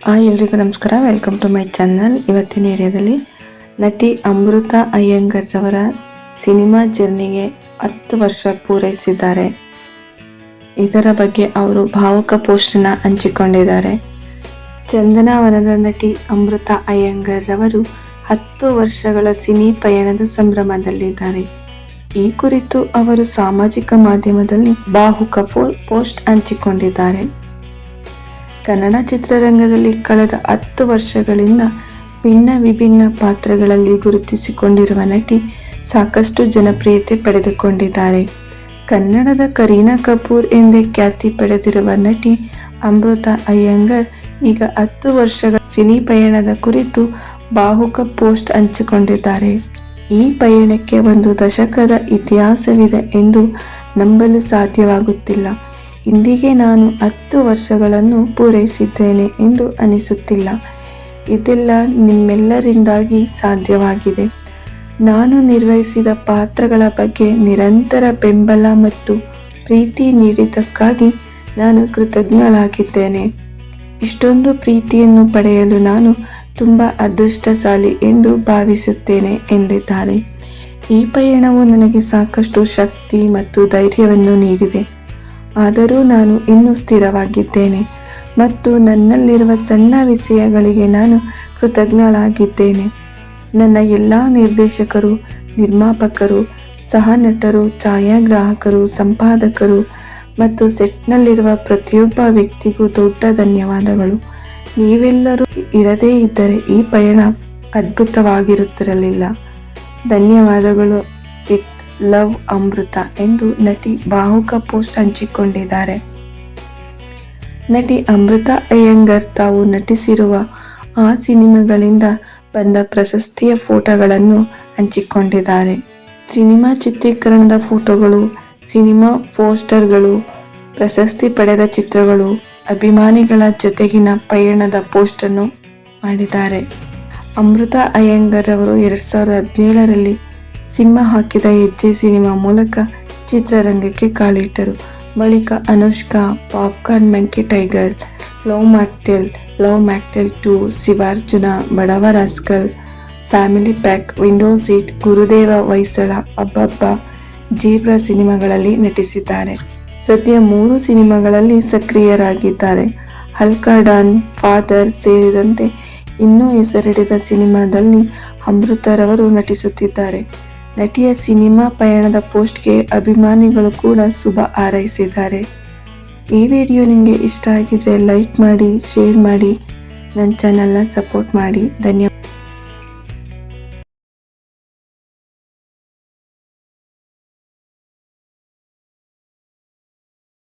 ಎಲ್ರಿಗೂ ನಮಸ್ಕಾರ. Welcome to my channel. ಇವತ್ತಿನ ವಿಡಿಯೋದಲ್ಲಿ ನಟಿ ಅಮೃತಾ ಅಯ್ಯಂಗರ್ ರವರ ಸಿನಿಮಾ ಜರ್ನಿಗೆ 10 ವರ್ಷ ಪೂರೈಸಿದ್ದಾರೆ. ಇದರ ಬಗ್ಗೆ ಅವರು ಭಾವುಕ ಪೋಸ್ಟನ್ನು ಹಂಚಿಕೊಂಡಿದ್ದಾರೆ. ಚಂದನವನದ ನಟಿ ಅಮೃತಾ ಅಯ್ಯಂಗರ್ ರವರು 10 ವರ್ಷಗಳ ಸಿನಿ ಪಯಣದ ಸಂಭ್ರಮದಲ್ಲಿದ್ದಾರೆ. ಈ ಕುರಿತು ಅವರು ಸಾಮಾಜಿಕ ಮಾಧ್ಯಮದಲ್ಲಿ ಭಾವುಕ ಪೋಸ್ಟ್ ಹಂಚಿಕೊಂಡಿದ್ದಾರೆ. ಕನ್ನಡ ಚಿತ್ರರಂಗದಲ್ಲಿ ಕಳೆದ 10 ವರ್ಷಗಳಿಂದ ವಿಭಿನ್ನ ಪಾತ್ರಗಳಲ್ಲಿ ಗುರುತಿಸಿಕೊಂಡಿರುವ ನಟಿ ಸಾಕಷ್ಟು ಜನಪ್ರಿಯತೆ ಪಡೆದುಕೊಂಡಿದ್ದಾರೆ. ಕನ್ನಡದ ಕರೀನಾ ಕಪೂರ್ ಎಂದೇ ಖ್ಯಾತಿ ಪಡೆದಿರುವ ನಟಿ ಅಮೃತಾ ಅಯ್ಯಂಗರ್ ಈಗ 10 ವರ್ಷಗಳ ಸಿನಿ ಪಯಣದ ಕುರಿತು ಭಾವುಕ ಪೋಸ್ಟ್ ಹಂಚಿಕೊಂಡಿದ್ದಾರೆ. ಈ ಪಯಣಕ್ಕೆ 1 ದಶಕದ ಇತಿಹಾಸವಿದೆ ಎಂದು ನಂಬಲು ಸಾಧ್ಯವಾಗುತ್ತಿಲ್ಲ. ಇಂದಿಗೆ ನಾನು 10 ವರ್ಷಗಳನ್ನು ಪೂರೈಸಿದ್ದೇನೆ ಎಂದು ಅನಿಸುತ್ತಿಲ್ಲ. ಇದೆಲ್ಲ ನಿಮ್ಮೆಲ್ಲರಿಂದಾಗಿ ಸಾಧ್ಯವಾಗಿದೆ. ನಾನು ನಿರ್ವಹಿಸಿದ ಪಾತ್ರಗಳ ಬಗ್ಗೆ ನಿರಂತರ ಬೆಂಬಲ ಮತ್ತು ಪ್ರೀತಿ ನೀಡಿದ್ದಕ್ಕಾಗಿ ನಾನು ಕೃತಜ್ಞಳಾಗಿದ್ದೇನೆ. ಇಷ್ಟೊಂದು ಪ್ರೀತಿಯನ್ನು ಪಡೆಯಲು ನಾನು ತುಂಬ ಅದೃಷ್ಟಶಾಲಿ ಎಂದು ಭಾವಿಸುತ್ತೇನೆ ಎಂದಿದ್ದಾರೆ. ಈ ಪಯಣವು ನನಗೆ ಸಾಕಷ್ಟು ಶಕ್ತಿ ಮತ್ತು ಧೈರ್ಯವನ್ನು ನೀಡಿದೆ. ಆದರೂ ನಾನು ಇನ್ನೂ ಸ್ಥಿರವಾಗಿದ್ದೇನೆ ಮತ್ತು ನನ್ನಲ್ಲಿರುವ ಸಣ್ಣ ವಿಷಯಗಳಿಗೆ ನಾನು ಕೃತಜ್ಞಳಾಗಿದ್ದೇನೆ. ನನ್ನ ಎಲ್ಲ ನಿರ್ದೇಶಕರು, ನಿರ್ಮಾಪಕರು, ಸಹ ನಟರು, ಛಾಯಾಗ್ರಾಹಕರು, ಸಂಪಾದಕರು ಮತ್ತು ಸೆಟ್ನಲ್ಲಿರುವ ಪ್ರತಿಯೊಬ್ಬ ವ್ಯಕ್ತಿಗೂ ದೊಡ್ಡ ಧನ್ಯವಾದಗಳು. ನೀವೆಲ್ಲರೂ ಇರದೇ ಇದ್ದರೆ ಈ ಪಯಣ ಅದ್ಭುತವಾಗಿರುತ್ತಿರಲಿಲ್ಲ. ಧನ್ಯವಾದಗಳು. ವಿತ್ ಲವ್ ಅಮೃತಾ ಎಂದು ನಟಿ ಭಾವುಕ ಪೋಸ್ಟ್ ಹಂಚಿಕೊಂಡಿದ್ದಾರೆ. ನಟಿ ಅಮೃತಾ ಅಯ್ಯಂಗರ್ ತಾವು ನಟಿಸಿರುವ ಆ ಸಿನಿಮಾಗಳಿಂದ ಬಂದ ಪ್ರಶಸ್ತಿಯ ಫೋಟೋಗಳನ್ನು ಹಂಚಿಕೊಂಡಿದ್ದಾರೆ. ಸಿನಿಮಾ ಚಿತ್ರೀಕರಣದ ಫೋಟೋಗಳು, ಸಿನಿಮಾ ಪೋಸ್ಟರ್ಗಳು, ಪ್ರಶಸ್ತಿ ಪಡೆದ ಚಿತ್ರಗಳು, ಅಭಿಮಾನಿಗಳ ಜೊತೆಗಿನ ಪಯಣದ ಪೋಸ್ಟನ್ನು ಮಾಡಿದ್ದಾರೆ. ಅಮೃತಾ ಅಯ್ಯಂಗರ್ ಅವರು 2017ರಲ್ಲಿ ಸಿಂಹ ಹಾಕಿದ ಹೆಜ್ಜೆ ಸಿನಿಮಾ ಮೂಲಕ ಚಿತ್ರರಂಗಕ್ಕೆ ಕಾಲಿಟ್ಟರು. ಬಳಿಕ Anushka, Popcorn Monkey Tiger, Love Mocktail 2, Shivarjuna, Badava Rascal, Family Pack, Window Seat, Gurudeva Hoysala, ಅಬ್ಬಬ್ಬಾ, ಜೀಬ್ರಾ ಸಿನಿಮಾಗಳಲ್ಲಿ ನಟಿಸಿದ್ದಾರೆ. ಸದ್ಯ 3 ಸಿನಿಮಾಗಳಲ್ಲಿ ಸಕ್ರಿಯರಾಗಿದ್ದಾರೆ. ಹಲ್ಕಾ ಡಾನ್, ಫಾದರ್ ಸೇರಿದಂತೆ ಇನ್ನೂ ಹೆಸರಿಡದ ಸಿನಿಮಾದಲ್ಲಿ ಅಮೃತಾರವರು ನಟಿಸುತ್ತಿದ್ದಾರೆ. ನಟಿಯ ಸಿನಿಮಾ ಪಯಣದ ಪೋಸ್ಟ್ಗೆ ಅಭಿಮಾನಿಗಳು ಕೂಡ ಶುಭ ಹಾರೈಸಿದ್ದಾರೆ. ಈ ವಿಡಿಯೋ ನಿಮಗೆ ಇಷ್ಟ ಆಗಿದ್ರೆ ಲೈಕ್ ಮಾಡಿ, ಶೇರ್ ಮಾಡಿ, ನನ್ನ ಚಾನಲ್ನ ಸಪೋರ್ಟ್ ಮಾಡಿ. ಧನ್ಯವಾದ.